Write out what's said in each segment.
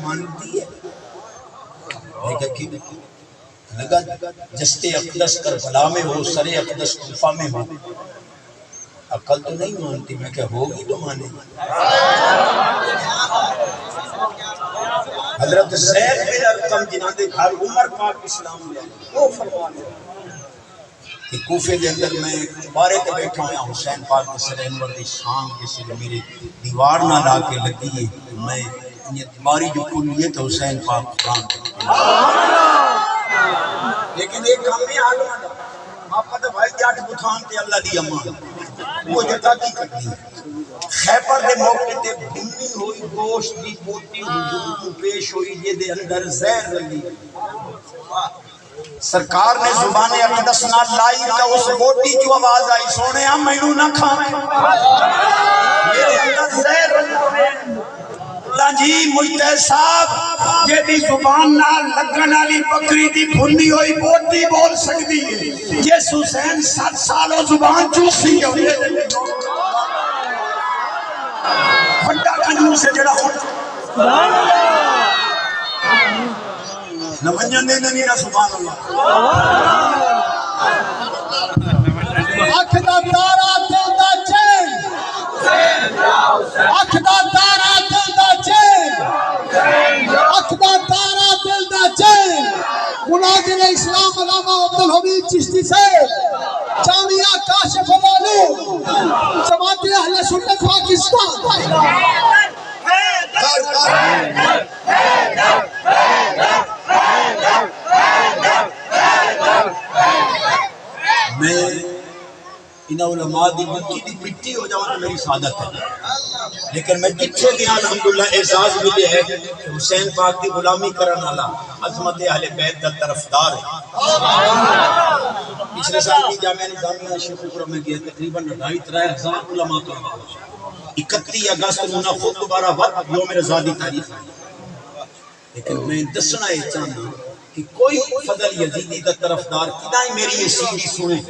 مانتی ہے لگا جست اقدس کربلا میں ہو، سر اقدس کوفہ میں ہو، عقل تو نہیں مانتی، میں کہ ہوگی تو مانے گی۔ حضرت زید بن ارقم جنہاں دے گھر عمر پاک اسلام لے وہ فرمانے کہ کوفے دے اندر میں بارے تے بیٹھا ہوں، حسین پاک کے سر انور دی شان جس نے میری دیوار نہ لا کے لگی ہے، میں یہ دیواری جو کھلی ہے تو حسین پاک قرآن لیکن ایک کام میں آلما دا آپ کا بھائی جاٹ بتھان تے اللہ دی امان وہ جتا کی کرنی خیبر دے موقع تے بھنی ہوئی گوشت دی بوٹی حضور کو پیش ہوئی یہ دے اندر زہر لگی، سرکار نے زبان اقدس نہ لائی تو اس بوٹی جو آواز آئی سونے ہم مینوں نہ کھاویں میرے اندر زہر لگی۔ اللہ جی مجتہد صاحب یہ دی زبان نہ لگن والی بکری دی بھنی ہوئی بوٹی بول سکتی ہے، جس حسین 7 سالوں زبان چوسی ہوئی بڑا کنجوس سے جڑا ہو سبحان اللہ نہ منجن دے نہیں نہ سبحان اللہ اکھ دا تارا دل دا چین اکھ دا تارا دل دا چین اکھ دا تارا دل دا چین مناظر اسلام علامہ عبدالحمید چشتی سے جامعہ کاشف العلوم جماعت اہل سنت پاکستان میں ان علماء دی مکی دی مٹی ہو جاؤں تو میری سعادت ہے، لیکن میں جتھے گیا الحمدللہ اعزاز ملے ہے کہ حسین پاک دی غلامی کرن والا عظمت اہل بیت دا طرفدار ہے۔ پچھلے سال بھی جامعہ نظامیہ شیخ پورہ میں گیا، تقریباً 2,500 علماء تو 31 اگست نہ خود دوبارہ وقت یوم رضا دی تاریخ ہے، لیکن میں دسنا یہ چاہنا کہ کوئی فضل یزیدی دا طرفدار کدائیں میری یہ سیدھی سنے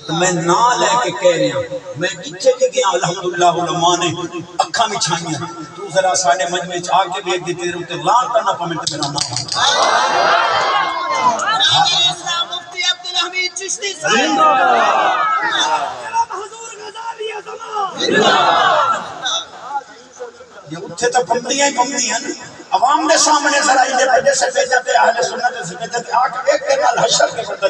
تو میں نہ لے کے کہہ رہا ہوں، میں جتھے بھی گیا الحمدللہ علماء نے اکھاں بچھائیاں، تو ذرا ساڑھے مجمع آ کے بھی ایک دی تیرے ہوتے لانتا نہ پمنٹ میرا نہ اسلام مفتی عبدالحمید چشتی صاحب حضور غزالی اعظم یہ اتھے تو پمدیاں ہی پمدیاں عوام نے سامنے ذرا انہیں بڑے سے بیجتے اہل سنت سے بیجتے آکھ ایک کے نال حشر کے بندہ